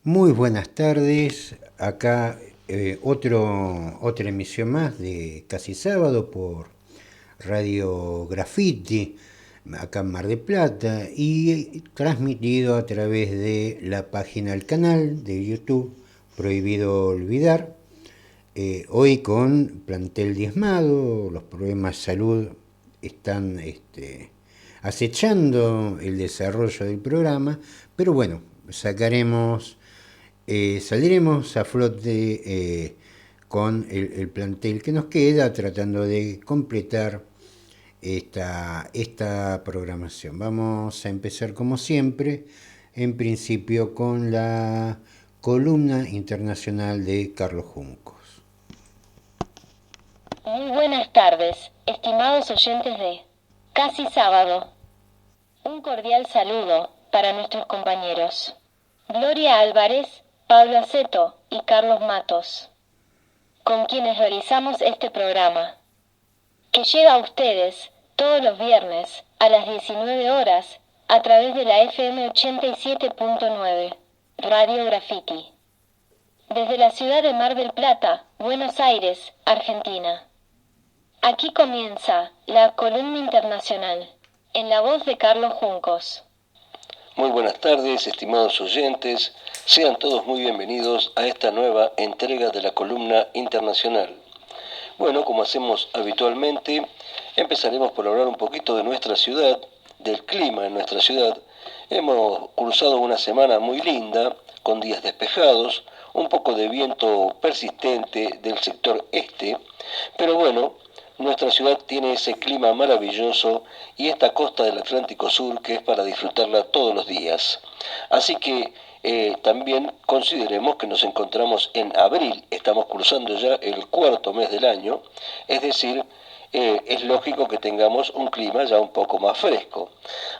Muy buenas tardes, acá otra emisión más de Casi Sábado por Radio Graffiti, acá en Mar del Plata, y transmitido a través de la página del canal de YouTube Prohibido Olvidar. Hoy con plantel diezmado, los problemas de salud están acechando el desarrollo del programa, pero bueno, saldremos a flote con el plantel que nos queda, tratando de completar esta programación. Vamos a empezar como siempre, en principio con la columna internacional de Carlos Juncos. Muy buenas tardes, estimados oyentes de Casi Sábado. Un cordial saludo para nuestros compañeros Gloria Álvarez, Pablo Aceto y Carlos Matos, con quienes realizamos este programa, que llega a ustedes todos los viernes a las 19 horas a través de la FM 87.9, Radio Graffiti, desde la ciudad de Mar del Plata, Buenos Aires, Argentina. Aquí comienza la columna internacional, en la voz de Carlos Juncos. Muy buenas tardes, estimados oyentes. Sean todos muy bienvenidos a esta nueva entrega de la columna internacional. Bueno, como hacemos habitualmente, empezaremos por hablar un poquito de nuestra ciudad, del clima en nuestra ciudad. Hemos cruzado una semana muy linda, con días despejados, un poco de viento persistente del sector este, pero bueno, nuestra ciudad tiene ese clima maravilloso y esta costa del Atlántico Sur que es para disfrutarla todos los días. Así que también consideremos que nos encontramos en abril, estamos cruzando ya el cuarto mes del año, es decir, es lógico que tengamos un clima ya un poco más fresco.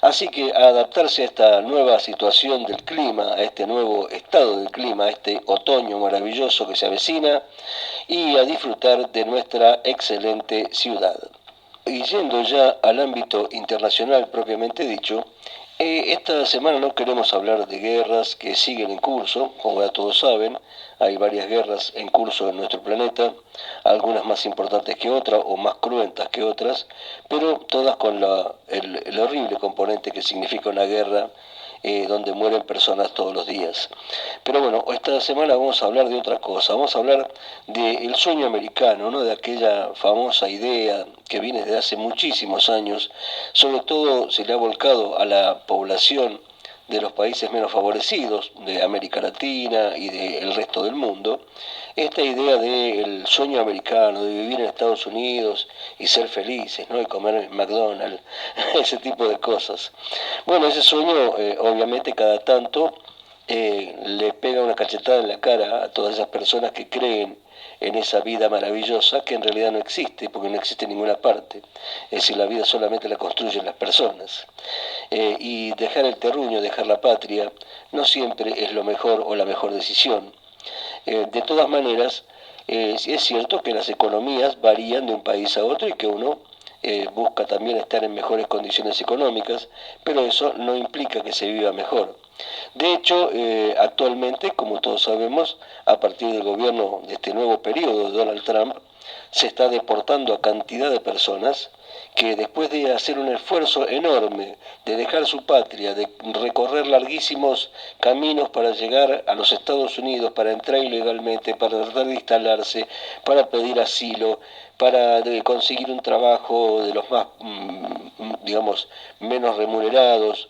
Así que a adaptarse a esta nueva situación del clima, a este nuevo estado del clima, a este otoño maravilloso que se avecina, y a disfrutar de nuestra excelente ciudad. Y yendo ya al ámbito internacional propiamente dicho, esta semana no queremos hablar de guerras que siguen en curso, como ya todos saben, hay varias guerras en curso en nuestro planeta, algunas más importantes que otras o más cruentas que otras, pero todas con el horrible componente que significa una guerra donde mueren personas todos los días. Pero bueno, esta semana vamos a hablar de otra cosa, vamos a hablar del sueño americano, ¿no? De aquella famosa idea que viene desde hace muchísimos años, sobre todo se le ha volcado a la población de los países menos favorecidos, de América Latina y del resto del mundo, esta idea del sueño americano, de vivir en Estados Unidos y ser felices, ¿no? Y comer en McDonald's, ese tipo de cosas. Bueno, ese sueño, obviamente, cada tanto le pega una cachetada en la cara a todas esas personas que creen en esa vida maravillosa que en realidad no existe, porque no existe en ninguna parte. Es decir, la vida solamente la construyen las personas. Y dejar el terruño, dejar la patria, no siempre es lo mejor o la mejor decisión. De todas maneras, es cierto que las economías varían de un país a otro y que uno busca también estar en mejores condiciones económicas, pero eso no implica que se viva mejor. De hecho, actualmente, como todos sabemos, a partir del gobierno de este nuevo periodo de Donald Trump, se está deportando a cantidad de personas que después de hacer un esfuerzo enorme de dejar su patria, de recorrer larguísimos caminos para llegar a los Estados Unidos, para entrar ilegalmente, para tratar de instalarse, para pedir asilo, para conseguir un trabajo de los más, digamos, menos remunerados,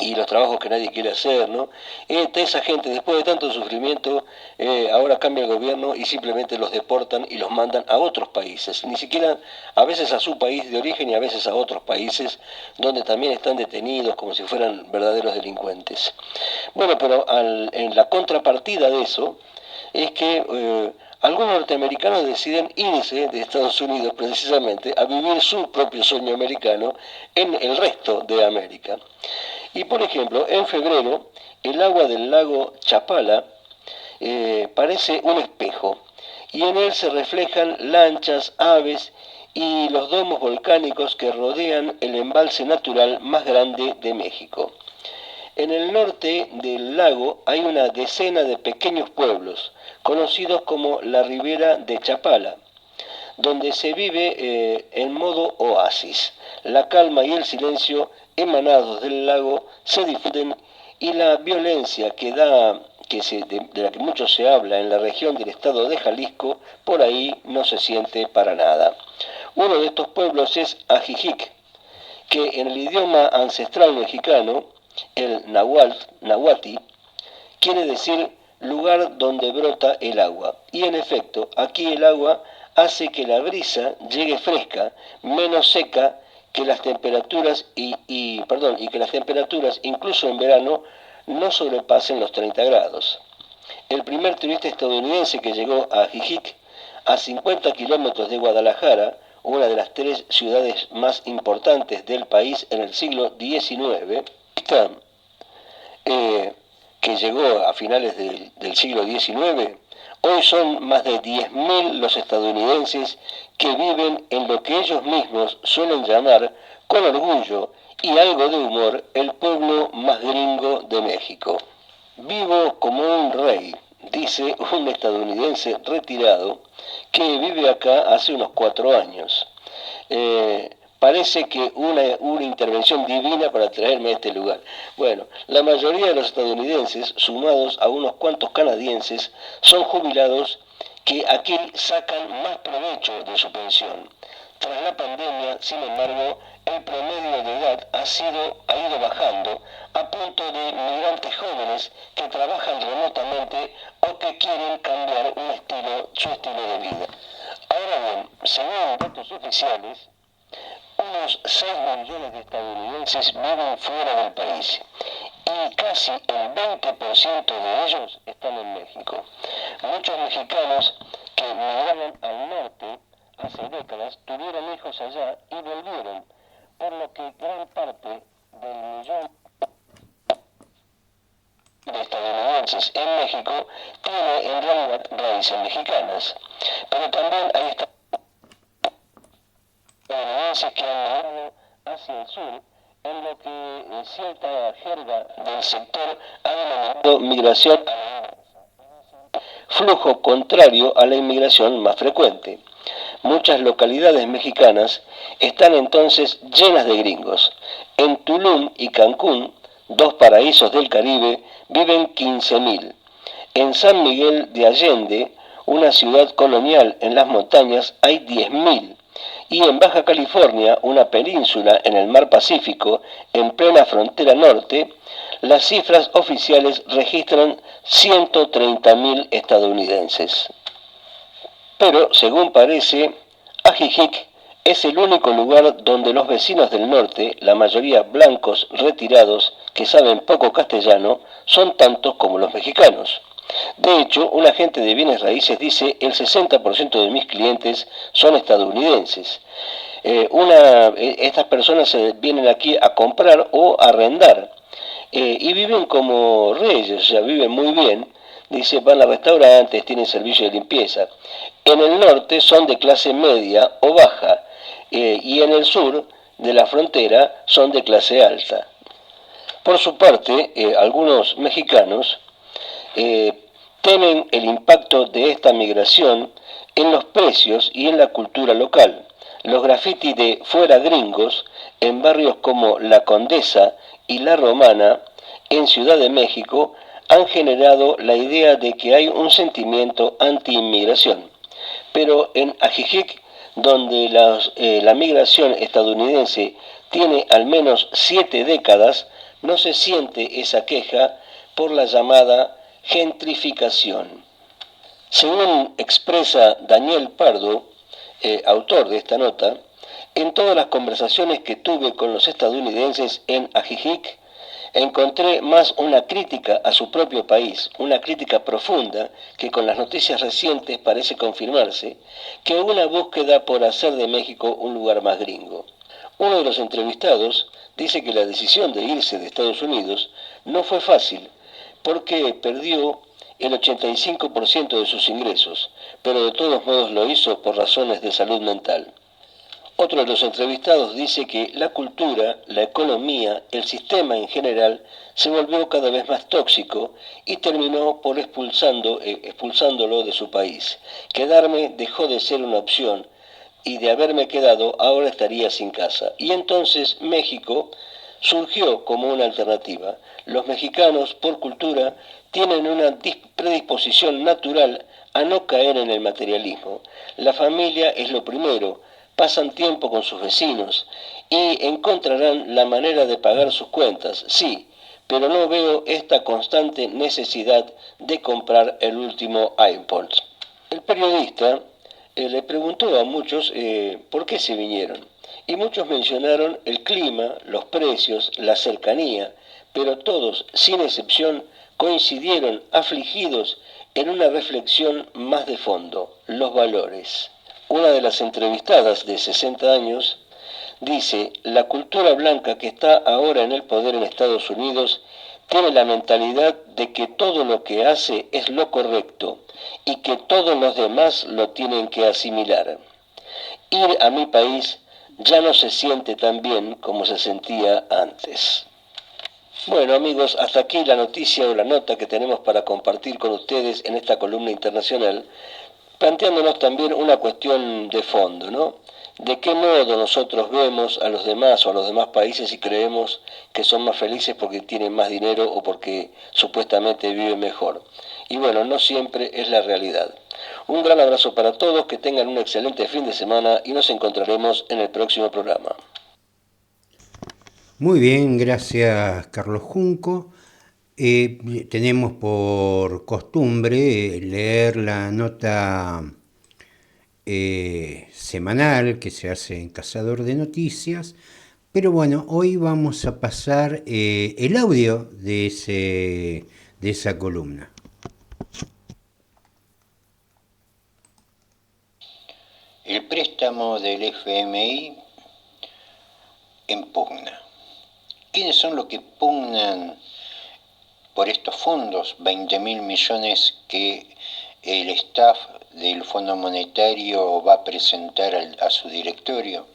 y los trabajos que nadie quiere hacer, ¿no? Esa gente, después de tanto sufrimiento, ahora cambia el gobierno y simplemente los deportan y los mandan a otros países, ni siquiera a veces a su país de origen y a veces a otros países donde también están detenidos como si fueran verdaderos delincuentes. Bueno, pero en la contrapartida de eso es que algunos norteamericanos deciden irse de Estados Unidos precisamente a vivir su propio sueño americano en el resto de América. Y por ejemplo, en febrero, el agua del lago Chapala parece un espejo y en él se reflejan lanchas, aves y los domos volcánicos que rodean el embalse natural más grande de México. En el norte del lago hay una decena de pequeños pueblos, conocidos como la Ribera de Chapala, donde se vive en modo oasis. La calma y el silencio emanados del lago se difunden y la violencia de la que mucho se habla en la región del estado de Jalisco, por ahí no se siente para nada. Uno de estos pueblos es Ajijic, que en el idioma ancestral mexicano, el nahuatl, quiere decir lugar donde brota el agua. Y en efecto, aquí el agua hace que la brisa llegue fresca, menos seca que las temperaturas y que las temperaturas incluso en verano no sobrepasen los 30 grados. El primer turista estadounidense que llegó a Ajijic, a 50 kilómetros de Guadalajara, una de las 3 ciudades más importantes del país en el siglo XIX, que llegó a finales del siglo XIX, hoy son más de 10.000 los estadounidenses que viven en lo que ellos mismos suelen llamar, con orgullo y algo de humor, el pueblo más gringo de México. Vivo como un rey, dice un estadounidense retirado que vive acá hace unos 4 años. Parece que una intervención divina para traerme a este lugar. Bueno, la mayoría de los estadounidenses, sumados a unos cuantos canadienses, son jubilados que aquí sacan más provecho de su pensión. Tras la pandemia, sin embargo, el promedio de edad ha ido bajando a punto de migrantes jóvenes que trabajan remotamente o que quieren cambiar su estilo de vida. Ahora bien, según datos oficiales, unos 6 millones de estadounidenses viven fuera del país y casi el 20% de ellos están en México. Muchos mexicanos que migraron al norte hace décadas tuvieron hijos allá y volvieron, por lo que gran parte del millón de estadounidenses en México tiene en realidad raíces mexicanas. Pero también hay estadounidenses que han migrado hacia el sur, en lo que cierta jerga del sector ha denominado migración a la inversa, flujo contrario a la inmigración más frecuente. Muchas localidades mexicanas están entonces llenas de gringos. En Tulum y Cancún, 2 paraísos del Caribe, viven 15.000. En San Miguel de Allende, una ciudad colonial en las montañas, hay 10.000. Y en Baja California, una península en el mar Pacífico, en plena frontera norte, las cifras oficiales registran 130.000 estadounidenses. Pero, según parece, Ajijic es el único lugar donde los vecinos del norte, la mayoría blancos retirados que saben poco castellano, son tantos como los mexicanos. De hecho, un agente de bienes raíces dice el 60% de mis clientes son estadounidenses. Estas personas vienen aquí a comprar o a arrendar y viven como reyes, o sea, viven muy bien. Dice, van a restaurantes, tienen servicio de limpieza. En el norte son de clase media o baja y en el sur de la frontera son de clase alta. Por su parte, algunos mexicanos temen el impacto de esta migración en los precios y en la cultura local. Los grafitis de fuera gringos en barrios como La Condesa y La Romana en Ciudad de México han generado la idea de que hay un sentimiento anti-inmigración. Pero en Ajijic, donde la migración estadounidense tiene al menos 7 décadas, no se siente esa queja por la llamada gentrificación. Según expresa Daniel Pardo, autor de esta nota, en todas las conversaciones que tuve con los estadounidenses en Ajijic, encontré más una crítica a su propio país, una crítica profunda que con las noticias recientes parece confirmarse, que una búsqueda por hacer de México un lugar más gringo. Uno de los entrevistados dice que la decisión de irse de Estados Unidos no fue fácil, porque perdió el 85% de sus ingresos, pero de todos modos lo hizo por razones de salud mental. Otro de los entrevistados dice que la cultura, la economía, el sistema en general se volvió cada vez más tóxico y terminó por expulsándolo de su país. Quedarme dejó de ser una opción y de haberme quedado ahora estaría sin casa. Y entonces México surgió como una alternativa. Los mexicanos, por cultura, tienen una predisposición natural a no caer en el materialismo. La familia es lo primero, pasan tiempo con sus vecinos y encontrarán la manera de pagar sus cuentas, sí, pero no veo esta constante necesidad de comprar el último iPod. El periodista le preguntó a muchos por qué se vinieron y muchos mencionaron el clima, los precios, la cercanía, pero todos, sin excepción, coincidieron afligidos en una reflexión más de fondo, los valores. Una de las entrevistadas de 60 años dice, la cultura blanca que está ahora en el poder en Estados Unidos tiene la mentalidad de que todo lo que hace es lo correcto y que todos los demás lo tienen que asimilar. Ir a mi país ya no se siente tan bien como se sentía antes. Bueno amigos, hasta aquí la noticia o la nota que tenemos para compartir con ustedes en esta columna internacional, planteándonos también una cuestión de fondo, ¿no? ¿De qué modo nosotros vemos a los demás o a los demás países y creemos que son más felices porque tienen más dinero o porque supuestamente viven mejor? Y bueno, no siempre es la realidad. Un gran abrazo para todos, que tengan un excelente fin de semana y nos encontraremos en el próximo programa. Muy bien, gracias Carlos Junco. Tenemos por costumbre leer la nota semanal que se hace en Cazador de Noticias, pero bueno, hoy vamos a pasar el audio de esa columna. El préstamo del FMI en pugna. ¿Quiénes son los que pugnan por estos fondos? 20.000 millones que el staff del Fondo Monetario va a presentar a su directorio.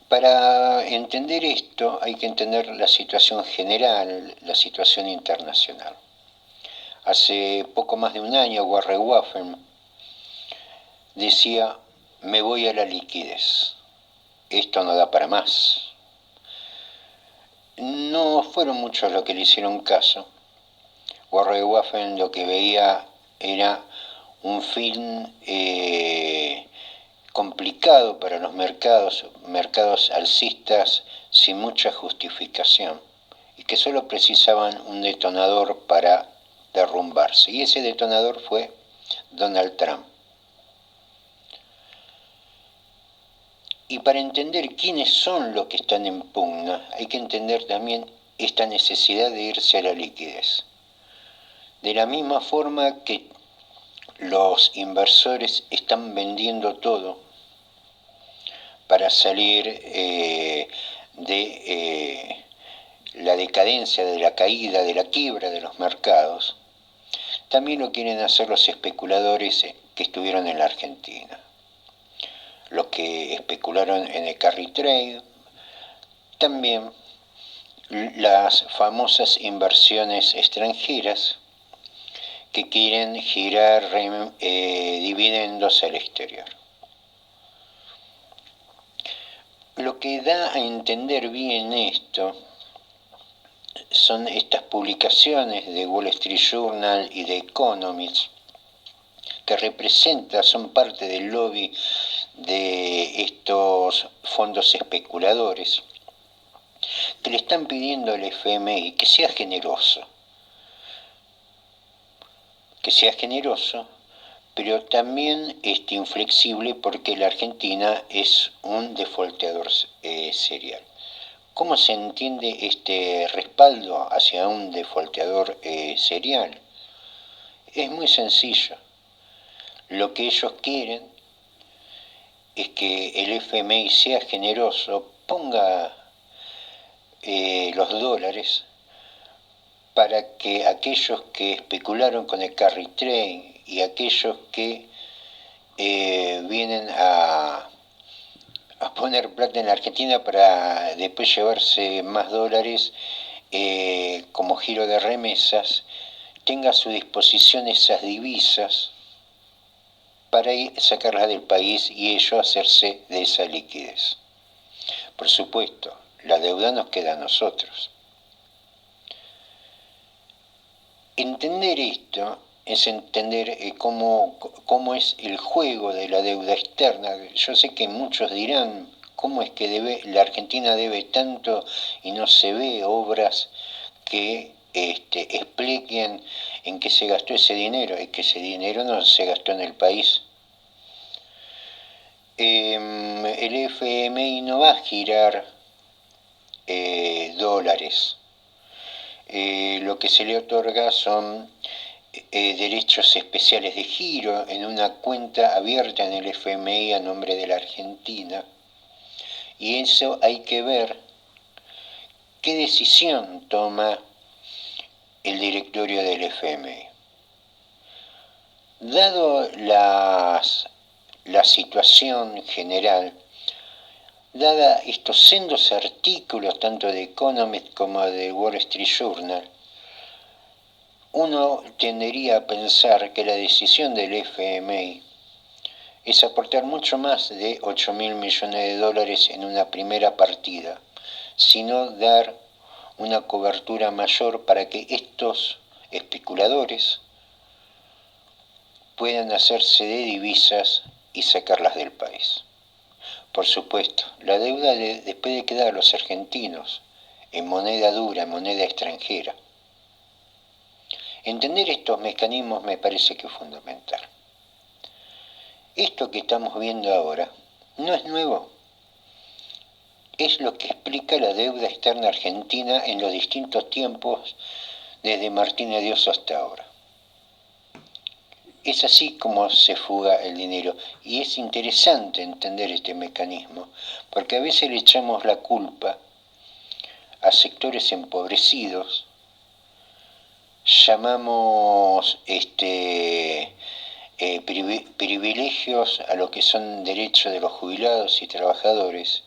Para entender esto hay que entender la situación general, la situación internacional. Hace poco más de un año Warren Buffett decía, me voy a la liquidez, esto no da para más. No fueron muchos los que le hicieron caso. Warren Buffett lo que veía era un fin complicado para los mercados alcistas sin mucha justificación, y que solo precisaban un detonador para derrumbarse. Y ese detonador fue Donald Trump. Y para entender quiénes son los que están en pugna, hay que entender también esta necesidad de irse a la liquidez. De la misma forma que los inversores están vendiendo todo para salir de la decadencia, de la caída, de la quiebra de los mercados, también lo quieren hacer los especuladores que estuvieron en la Argentina. Los que especularon en el carry trade, también las famosas inversiones extranjeras que quieren girar dividendos al exterior. Lo que da a entender bien esto son estas publicaciones de Wall Street Journal y de Economist, que son parte del lobby de estos fondos especuladores, que le están pidiendo al FMI que sea generoso, pero también inflexible, porque la Argentina es un defaulteador serial. ¿Cómo se entiende este respaldo hacia un defaulteador serial? Es muy sencillo. Lo que ellos quieren es que el FMI sea generoso, ponga los dólares para que aquellos que especularon con el carry trade y aquellos que vienen a poner plata en la Argentina para después llevarse más dólares como giro de remesas, tenga a su disposición esas divisas para sacarlas del país y ello hacerse de esa liquidez. Por supuesto, la deuda nos queda a nosotros. Entender esto es entender cómo es el juego de la deuda externa. Yo sé que muchos dirán, ¿cómo es que la Argentina debe tanto y no se ve obras que expliquen en qué se gastó ese dinero? Es que ese dinero no se gastó en el país. El FMI no va a girar dólares. Lo que se le otorga son derechos especiales de giro en una cuenta abierta en el FMI a nombre de la Argentina, y eso hay que ver qué decisión toma el directorio del FMI. Dado la situación general, dada estos sendos artículos tanto de Economist como de Wall Street Journal, uno tendería a pensar que la decisión del FMI es aportar mucho más de 8.000 millones de dólares en una primera partida, sino dar una cobertura mayor para que estos especuladores puedan hacerse de divisas y sacarlas del país. Por supuesto, la deuda después de quedar a los argentinos en moneda dura, en moneda extranjera. Entender estos mecanismos me parece que es fundamental. Esto que estamos viendo ahora no es nuevo. Es lo que explica la deuda externa argentina en los distintos tiempos, desde Martínez de Oso hasta ahora. Es así como se fuga el dinero, y es interesante entender este mecanismo, porque a veces le echamos la culpa a sectores empobrecidos, llamamos privilegios a lo que son derechos de los jubilados y trabajadores,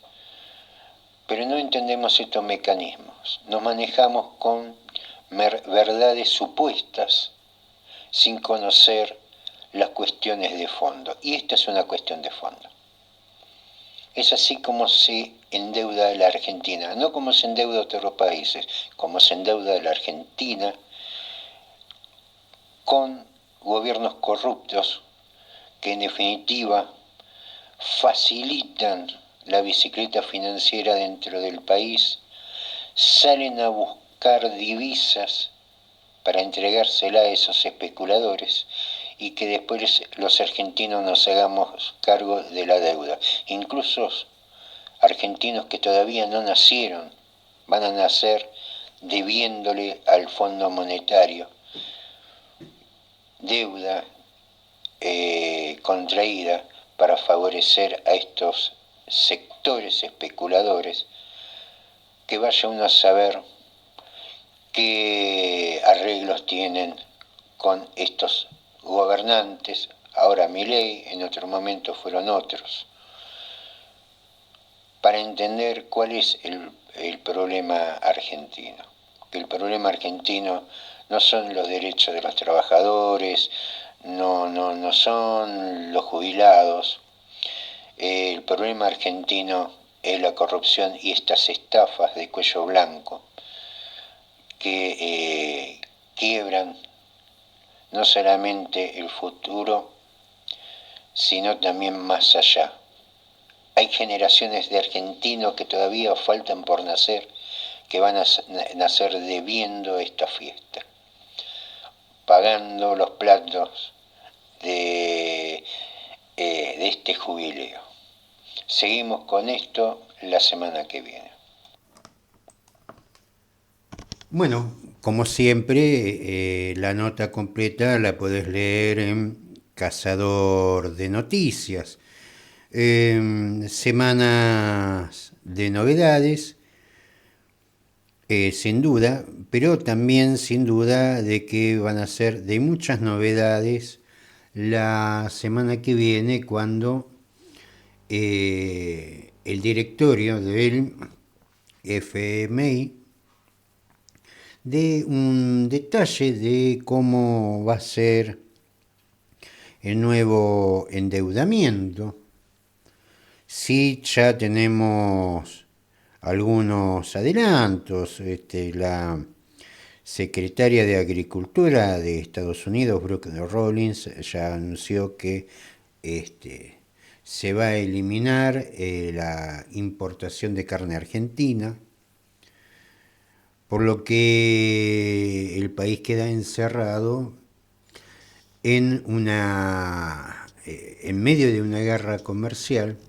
pero no entendemos estos mecanismos. Nos manejamos con verdades supuestas sin conocer las cuestiones de fondo, y esta es una cuestión de fondo. Es así como se endeuda la Argentina, no como se endeuda otros países, como se endeuda la Argentina con gobiernos corruptos que en definitiva facilitan la bicicleta financiera dentro del país, salen a buscar divisas para entregársela a esos especuladores y que después los argentinos nos hagamos cargo de la deuda. Incluso argentinos que todavía no nacieron van a nacer debiéndole al Fondo Monetario deuda contraída para favorecer a estos sectores especuladores, que vaya uno a saber qué arreglos tienen con estos gobernantes. Ahora Milei, en otro momento fueron otros, para entender cuál es el problema argentino. Que el problema argentino no son los derechos de los trabajadores, no son los jubilados. El problema argentino es la corrupción y estas estafas de cuello blanco que quiebran no solamente el futuro, sino también más allá. Hay generaciones de argentinos que todavía faltan por nacer, que van a nacer debiendo esta fiesta, pagando los platos de este jubileo. Seguimos con esto la semana que viene. Bueno, como siempre, la nota completa la podés leer en Cazador de Noticias. Semanas de novedades, sin duda, pero también sin duda de que van a ser de muchas novedades la semana que viene cuando el directorio del FMI dé un detalle de cómo va a ser el nuevo endeudamiento. Sí, ya tenemos algunos adelantos. La secretaria de Agricultura de Estados Unidos, Brooke Rollins, ya anunció que se va a eliminar la importación de carne argentina, por lo que el país queda encerrado en medio de una guerra comercial,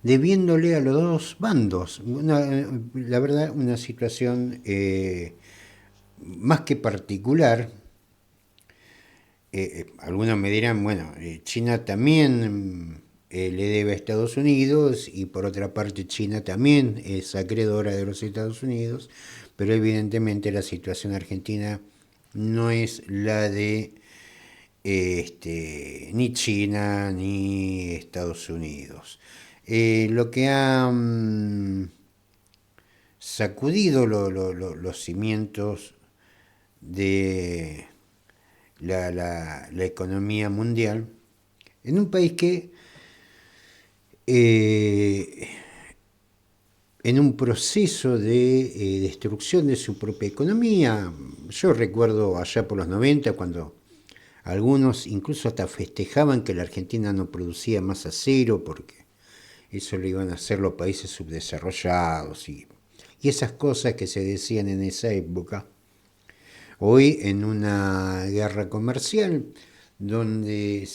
debiéndole a los dos bandos. La verdad, una situación más que particular. Algunos me dirán, bueno, China también le debe a Estados Unidos, y por otra parte China también es acreedora de los Estados Unidos, pero evidentemente la situación argentina no es la de ni China ni Estados Unidos. Lo que ha sacudido los cimientos de la economía mundial en un país que en un proceso de destrucción de su propia economía. Yo recuerdo allá por los 90, cuando algunos incluso hasta festejaban que la Argentina no producía más acero porque eso lo iban a hacer los países subdesarrollados y esas cosas que se decían en esa época. Hoy, en una guerra comercial donde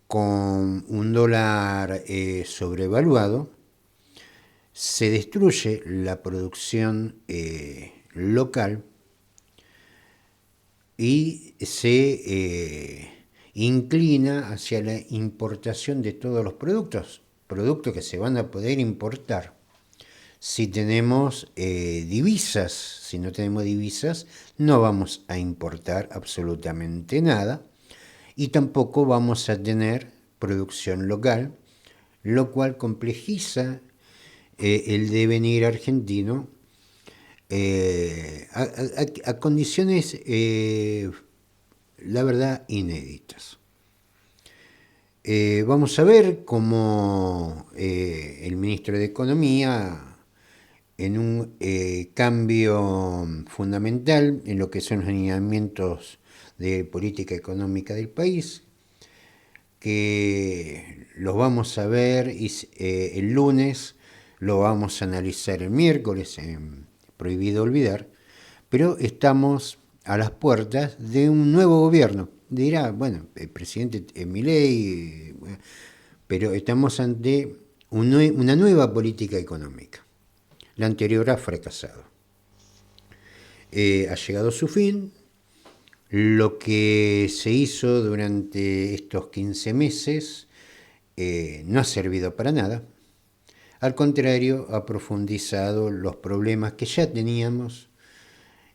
con un dólar sobrevaluado se destruye la producción local y se inclina hacia la importación de todos los productos que se van a poder importar si tenemos divisas. Si no tenemos divisas, no vamos a importar absolutamente nada, y tampoco vamos a tener producción local, lo cual complejiza el devenir argentino a condiciones, la verdad, inéditas. Vamos a ver cómo el ministro de Economía, en un cambio fundamental en lo que son los lineamientos de política económica del país, que los vamos a ver el lunes, lo vamos a analizar el miércoles, prohibido olvidar, pero estamos a las puertas de un nuevo gobierno. Dirá, bueno, el presidente Milei, pero estamos ante una nueva política económica. La anterior ha fracasado. Ha llegado a su fin. Lo que se hizo durante estos 15 meses no ha servido para nada. Al contrario, ha profundizado los problemas que ya teníamos,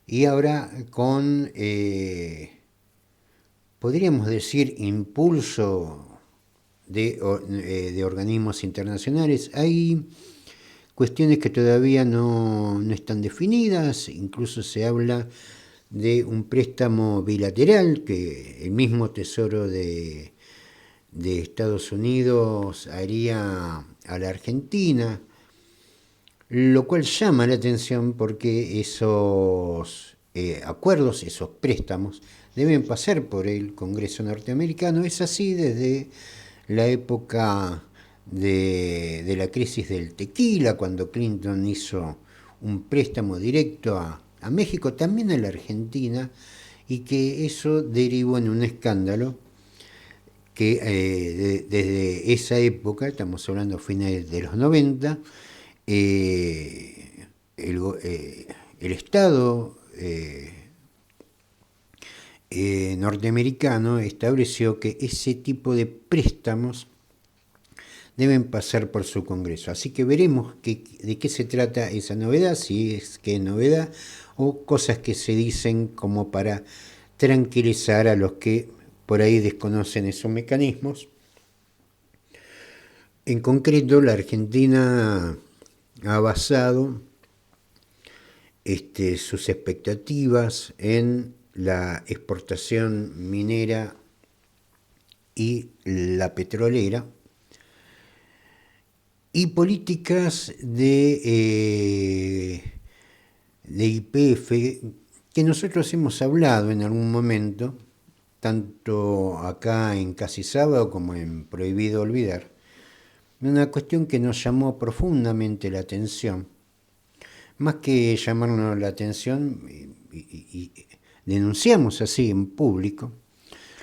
y ahora con, podríamos decir, impulso de organismos internacionales, hay cuestiones que todavía no están definidas. Incluso se habla de un préstamo bilateral que el mismo Tesoro de Estados Unidos haría a la Argentina, lo cual llama la atención porque esos acuerdos, esos préstamos, deben pasar por el Congreso norteamericano. Es así desde la época de la crisis del tequila, cuando Clinton hizo un préstamo directo a México, también a la Argentina, y que eso derivó en un escándalo que desde esa época, estamos hablando finales de los 90, el Estado norteamericano estableció que ese tipo de préstamos deben pasar por su Congreso. Así que veremos de qué se trata esa novedad, si es que es novedad o cosas que se dicen como para tranquilizar a los que por ahí desconocen esos mecanismos. En concreto, la Argentina ha basado sus expectativas en la exportación minera y la petrolera y políticas de YPF que nosotros hemos hablado en algún momento, tanto acá en Casi Sábado como en Prohibido Olvidar, una cuestión que nos llamó profundamente la atención. Más que llamarnos la atención, y denunciamos así en público,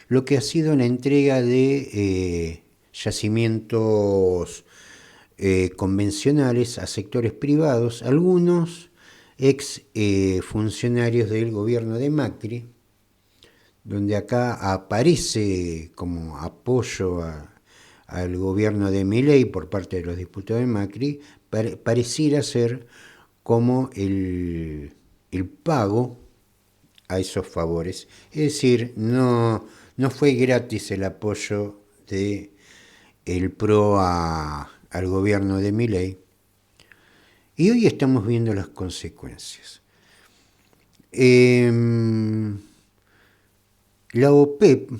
lo que ha sido la entrega de yacimientos convencionales a sectores privados, algunos ex funcionarios del gobierno de Macri, donde acá aparece como apoyo al gobierno de Milei por parte de los diputados de Macri, pareciera ser como el pago a esos favores. Es decir, no fue gratis el apoyo del PRO al gobierno de Milei. Y hoy estamos viendo las consecuencias. La OPEP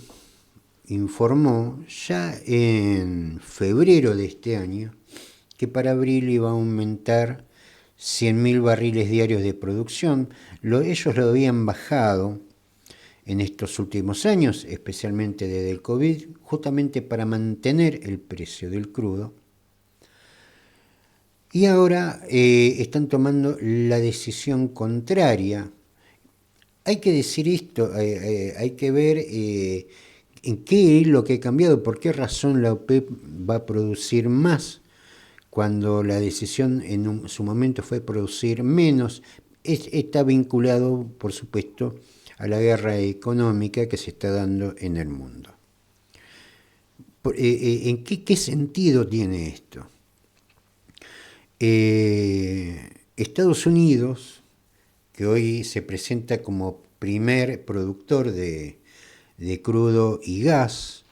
informó ya en febrero de este año que para abril iba a aumentar 100.000 barriles diarios de producción. Ellos lo habían bajado en estos últimos años, especialmente desde el COVID, justamente para mantener el precio del crudo. Y ahora están tomando la decisión contraria. Hay que decir esto, hay que ver en qué es lo que ha cambiado, por qué razón la OPEP va a producir más cuando la decisión en su momento fue producir menos. Está vinculado, por supuesto, a la guerra económica que se está dando en el mundo. ¿En qué sentido tiene esto? Estados Unidos, que hoy se presenta como primer productor de crudo y gas,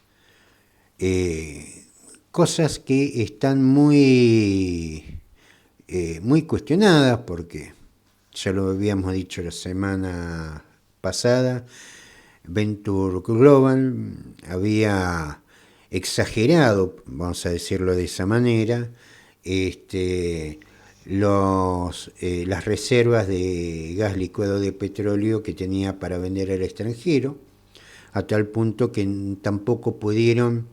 cosas que están muy cuestionadas, porque ya lo habíamos dicho la semana pasada, Venture Global había exagerado, vamos a decirlo de esa manera, las reservas de gas licuado de petróleo que tenía para vender al extranjero, a tal punto que tampoco pudieron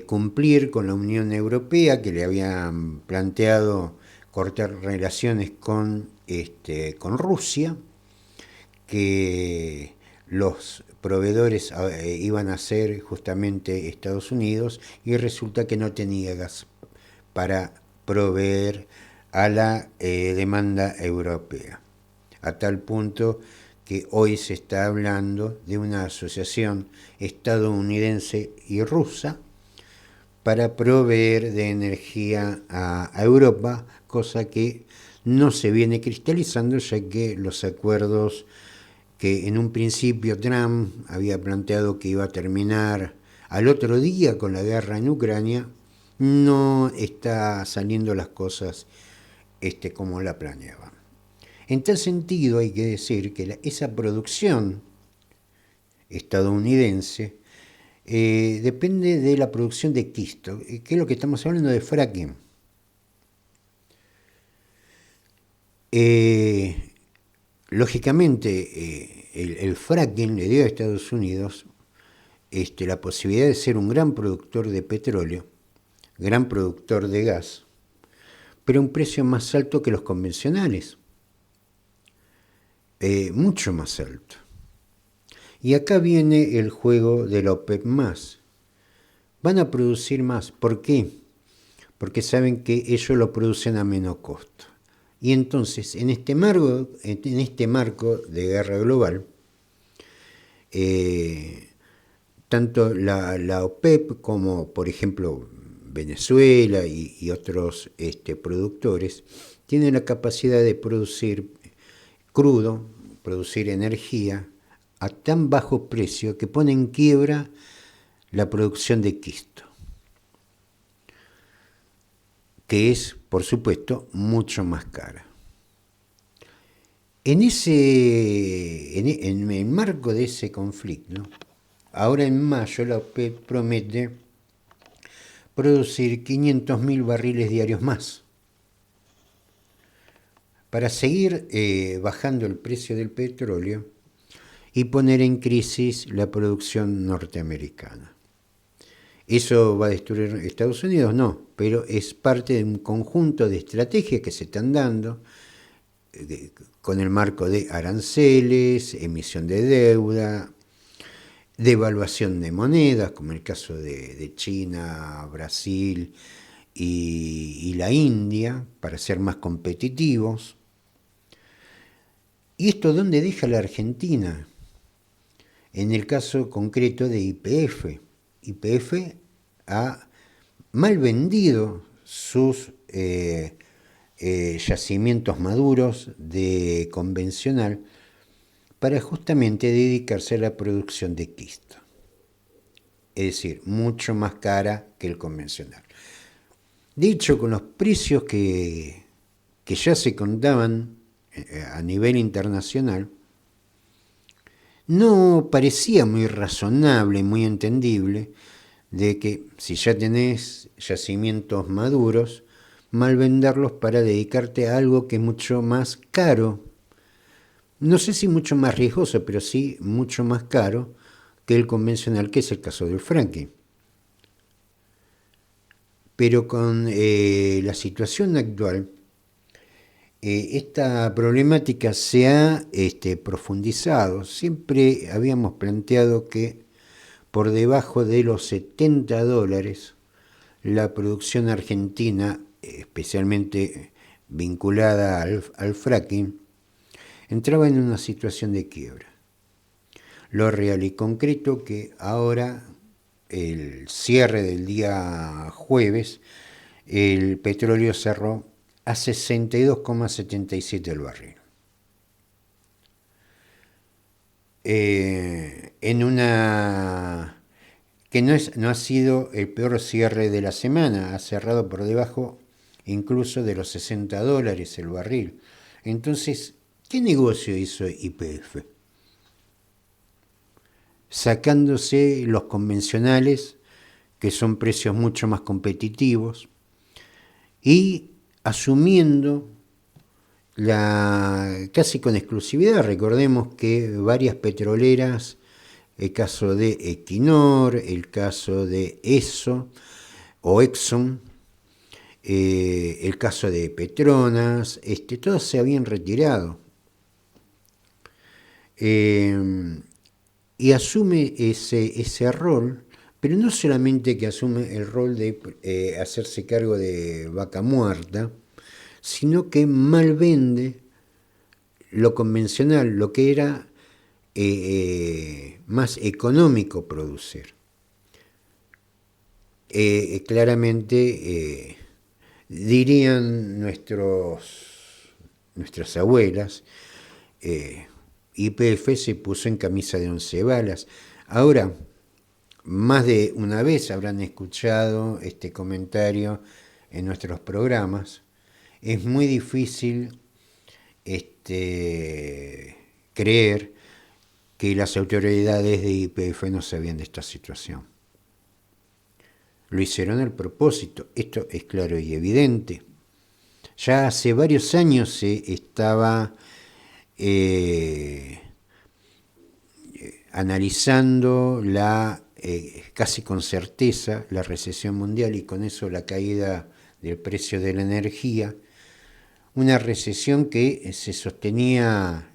cumplir con la Unión Europea, que le habían planteado cortar relaciones con Rusia, que los proveedores iban a ser justamente Estados Unidos, y resulta que no tenía gas para proveer a la demanda europea, a tal punto que hoy se está hablando de una asociación estadounidense y rusa para proveer de energía a Europa, cosa que no se viene cristalizando, ya que los acuerdos que en un principio Trump había planteado que iba a terminar al otro día con la guerra en Ucrania, no está saliendo las cosas como la planeaban. En tal sentido, hay que decir que esa producción estadounidense depende de la producción de quisto, que es lo que estamos hablando de fracking. Lógicamente, el fracking le dio a Estados Unidos la posibilidad de ser un gran productor de petróleo, gran productor de gas, pero a un precio más alto que los convencionales, mucho más alto. Y acá viene el juego de la OPEP+. Van a producir más. ¿Por qué? Porque saben que ellos lo producen a menos costo. Y entonces, en este marco de guerra global, tanto la OPEP como, por ejemplo, Venezuela y otros productores tienen la capacidad de producir crudo, producir energía a tan bajo precio que pone en quiebra la producción de quisto, que es, por supuesto, mucho más cara. En el marco de ese conflicto, ahora en mayo la OPEP promete producir 500.000 barriles diarios más para seguir bajando el precio del petróleo y poner en crisis la producción norteamericana. ¿Eso va a destruir Estados Unidos? No, pero es parte de un conjunto de estrategias que se están dando con el marco de aranceles, emisión de deuda, devaluación de monedas, como el caso de China, Brasil y la India, para ser más competitivos. ¿Y esto dónde deja la Argentina? En el caso concreto de YPF. YPF ha mal vendido sus yacimientos maduros de convencional para justamente dedicarse a la producción de quisto. Es decir, mucho más cara que el convencional. De hecho, con los precios que ya se contaban a nivel internacional, no parecía muy razonable, muy entendible, de que si ya tenés yacimientos maduros, mal venderlos para dedicarte a algo que es mucho más caro. No sé si mucho más riesgoso, pero sí mucho más caro que el convencional, que es el caso del fracking. Pero con la situación actual, esta problemática se ha profundizado. Siempre habíamos planteado que por debajo de los $70 la producción argentina, especialmente vinculada al fracking, entraba en una situación de quiebra. Lo real y concreto que ahora, el cierre del día jueves, el petróleo cerró a 62,77 el barril. En una que no ha sido el peor cierre de la semana, ha cerrado por debajo incluso de los $60 el barril. Entonces, ¿qué negocio hizo YPF? Sacándose los convencionales, que son precios mucho más competitivos, y asumiendo casi con exclusividad. Recordemos que varias petroleras, el caso de Equinor, el caso de ESSO o Exxon, el caso de Petronas, todas se habían retirado. Y asume ese rol, pero no solamente que asume el rol de hacerse cargo de vaca muerta, sino que malvende lo convencional, lo que era más económico producir. Claramente dirían nuestras abuelas, YPF se puso en camisa de 11 balas. Ahora, más de una vez habrán escuchado este comentario en nuestros programas. Es muy difícil creer que las autoridades de YPF no sabían de esta situación. Lo hicieron al propósito, esto es claro y evidente. Ya hace varios años se estaba analizando casi con certeza la recesión mundial y con eso la caída del precio de la energía, una recesión que se sostenía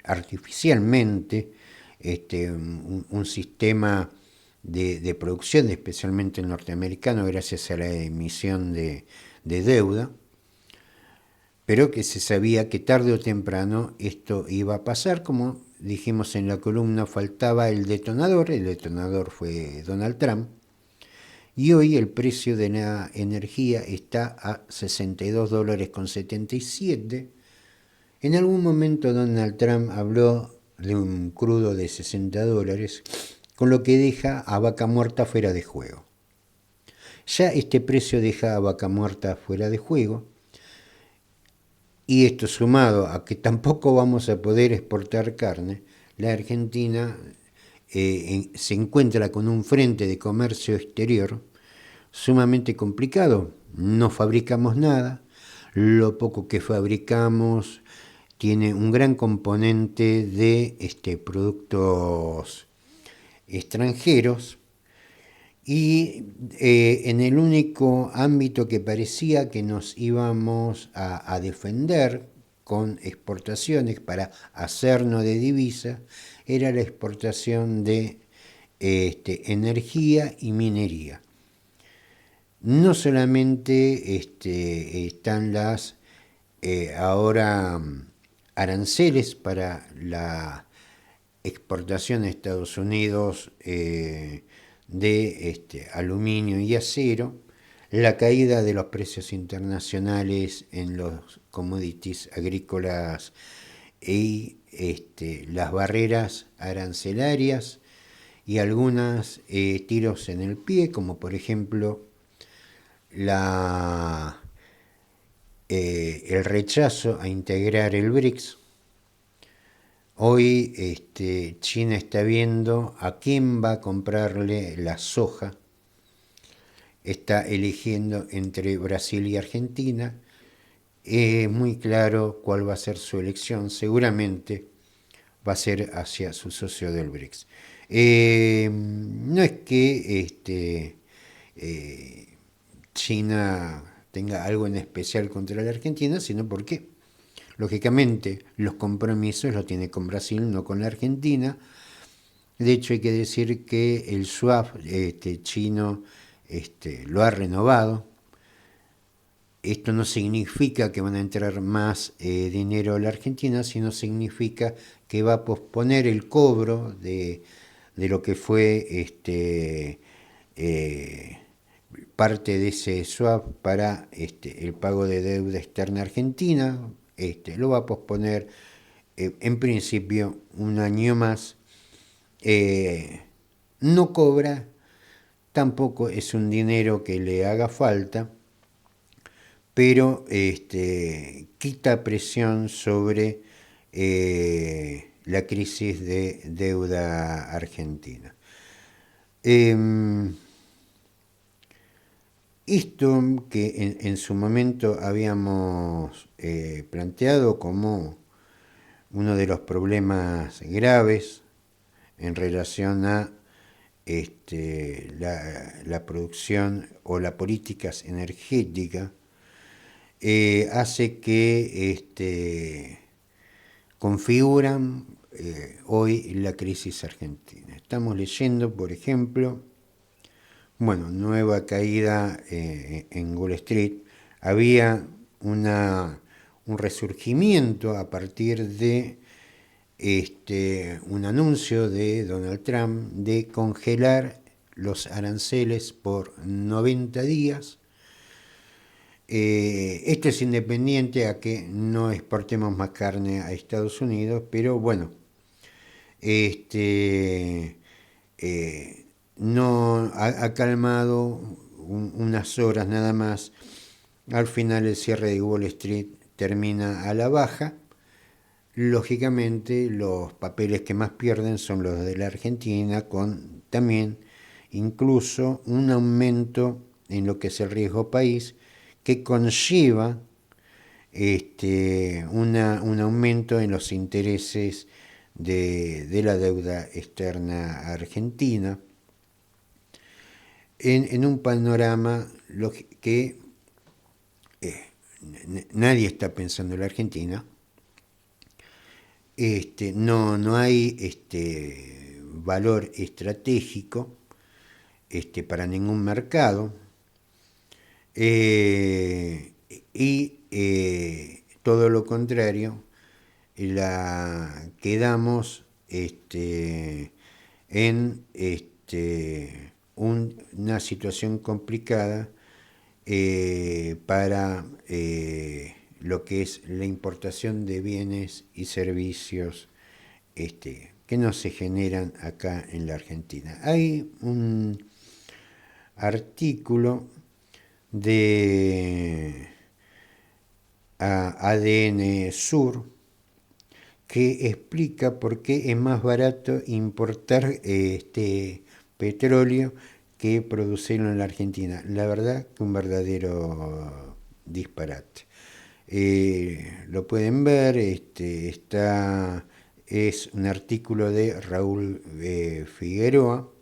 artificialmente, un sistema de producción, especialmente el norteamericano, gracias a la emisión de deuda, pero que se sabía que tarde o temprano esto iba a pasar. Como dijimos en la columna, faltaba el detonador fue Donald Trump, y hoy el precio de la energía está a $62,77. En algún momento Donald Trump habló de un crudo de $60, con lo que deja a Vaca Muerta fuera de juego. Ya este precio deja a Vaca Muerta fuera de juego, y esto sumado a que tampoco vamos a poder exportar carne, la Argentina se encuentra con un frente de comercio exterior sumamente complicado. No fabricamos nada, lo poco que fabricamos tiene un gran componente de productos extranjeros, y en el único ámbito que parecía que nos íbamos a defender con exportaciones para hacernos de divisa era la exportación de energía y minería. No solamente están las ahora aranceles para la exportación a Estados Unidos de aluminio y acero, la caída de los precios internacionales en los commodities agrícolas y las barreras arancelarias y algunos tiros en el pie, como por ejemplo el rechazo a integrar el BRICS. Hoy China está viendo a quién va a comprarle la soja. Está eligiendo entre Brasil y Argentina. Es muy claro cuál va a ser su elección. Seguramente va a ser hacia su socio del BRICS. No es que China tenga algo en especial contra la Argentina, sino porque, lógicamente, los compromisos los tiene con Brasil, no con la Argentina. De hecho, hay que decir que el swap chino lo ha renovado. Esto no significa que van a entrar más dinero a la Argentina, sino significa que va a posponer el cobro de lo que fue parte de ese swap para el pago de deuda externa argentina. Lo va a posponer en principio un año más. No cobra, tampoco es un dinero que le haga falta, pero quita presión sobre la crisis de deuda argentina. Esto que en su momento habíamos planteado como uno de los problemas graves en relación a la producción o las políticas energéticas, hace que configuran hoy la crisis argentina. Estamos leyendo, por ejemplo, nueva caída en Wall Street. Había un resurgimiento a partir de un anuncio de Donald Trump de congelar los aranceles por 90 días. Esto es independiente a que no exportemos más carne a Estados Unidos, pero bueno, no ha calmado unas horas nada más. Al final el cierre de Wall Street termina a la baja. Lógicamente los papeles que más pierden son los de la Argentina, con también incluso un aumento en lo que es el riesgo país, que conlleva un aumento en los intereses de la deuda externa argentina, en un panorama que nadie está pensando en la Argentina. No hay valor estratégico para ningún mercado, y todo lo contrario, quedamos en una situación complicada para lo que es la importación de bienes y servicios que no se generan acá en la Argentina. Hay un artículo de ADN Sur que explica por qué es más barato importar petróleo que producirlo en la Argentina. La verdad que un verdadero disparate. Lo pueden ver, es un artículo de Raúl Figueroa,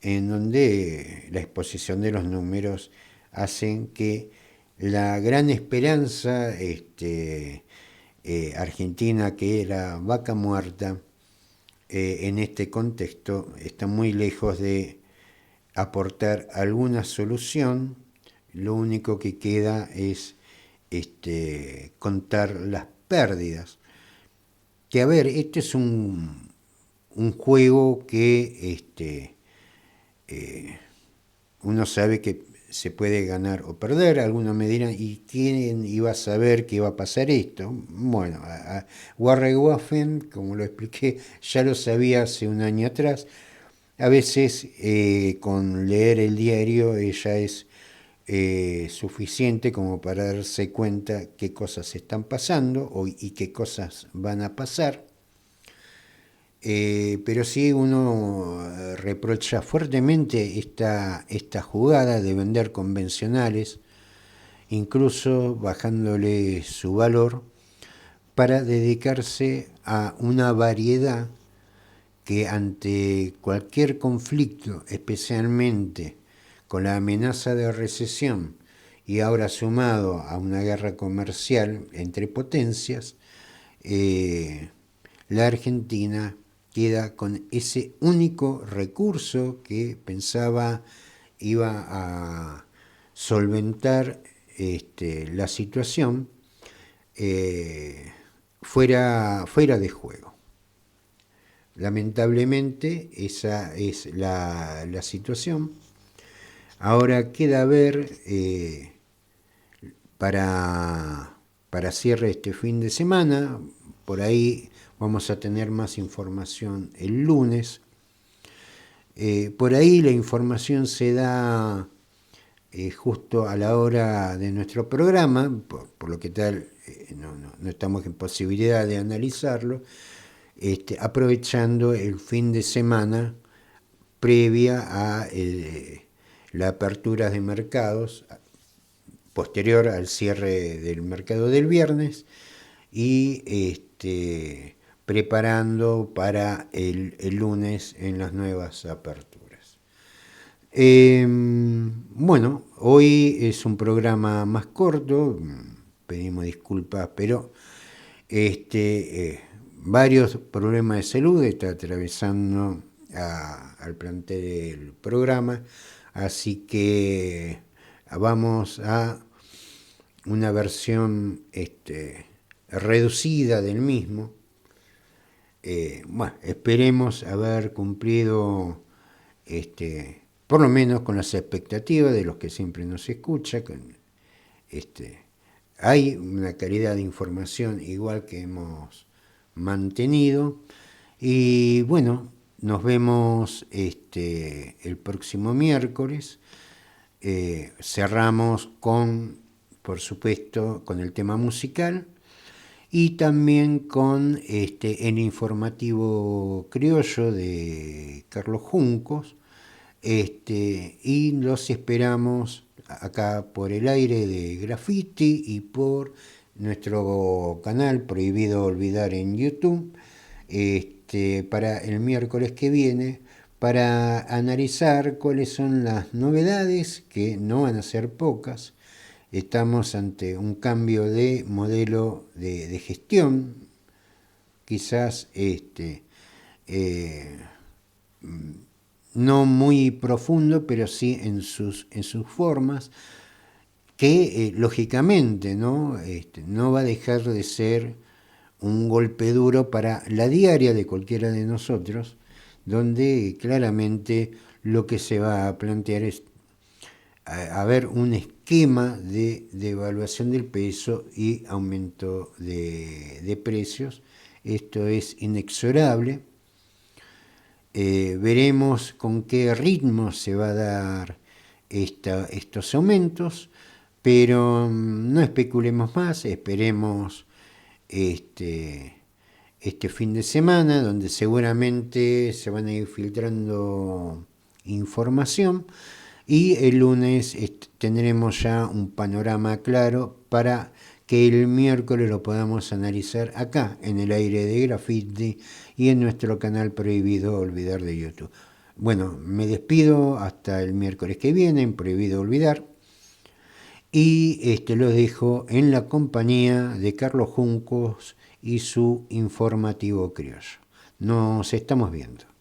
en donde la exposición de los números hacen que la gran esperanza argentina, que era vaca muerta, en este contexto está muy lejos de aportar alguna solución. Lo único que queda es contar las pérdidas. Que a ver, este es un juego que uno sabe que se puede ganar o perder. Algunos me dirán, ¿y quién iba a saber que iba a pasar esto? Bueno, Warren Buffett, como lo expliqué, ya lo sabía hace un año atrás. A veces con leer el diario ya es suficiente como para darse cuenta qué cosas están pasando y qué cosas van a pasar. Pero sí uno reprocha fuertemente esta jugada de vender convencionales, incluso bajándole su valor, para dedicarse a una variedad que ante cualquier conflicto, especialmente con la amenaza de recesión y ahora sumado a una guerra comercial entre potencias, la Argentina queda con ese único recurso que pensaba iba a solventar la situación fuera de juego. Lamentablemente esa es la situación. Ahora queda ver para cierre este fin de semana, por ahí vamos a tener más información el lunes. Por ahí la información se da justo a la hora de nuestro programa, por lo que tal no estamos en posibilidad de analizarlo, aprovechando el fin de semana previa a la apertura de mercados, posterior al cierre del mercado del viernes, y preparando para el lunes en las nuevas aperturas. Bueno, hoy es un programa más corto, pedimos disculpas, pero varios problemas de salud está atravesando al plantel del programa, así que vamos a una versión reducida del mismo. Bueno, esperemos haber cumplido por lo menos con las expectativas de los que siempre nos escuchan. Hay una calidad de información igual que hemos mantenido, y bueno, nos vemos el próximo miércoles. Cerramos por supuesto, con el tema musical y también con el informativo criollo de Carlos Juncos, y los esperamos acá por el aire de Graffiti y por nuestro canal Prohibido Olvidar en YouTube, para el miércoles que viene, para analizar cuáles son las novedades, que no van a ser pocas. Estamos ante un cambio de modelo de gestión, quizás no muy profundo, pero sí en sus formas, que lógicamente no va a dejar de ser un golpe duro para la diaria de cualquiera de nosotros, donde claramente lo que se va a plantear es haber un esquema de devaluación del peso y aumento de precios esto es inexorable. Veremos con qué ritmo se va a dar estos aumentos, pero no especulemos más, esperemos este fin de semana, donde seguramente se van a ir filtrando información, y el lunes tendremos ya un panorama claro para que el miércoles lo podamos analizar acá en el aire de Graffiti y en nuestro canal Prohibido Olvidar de YouTube. Bueno, me despido hasta el miércoles que viene en Prohibido Olvidar, y los dejo en la compañía de Carlos Juncos y su informativo criollo. Nos estamos viendo.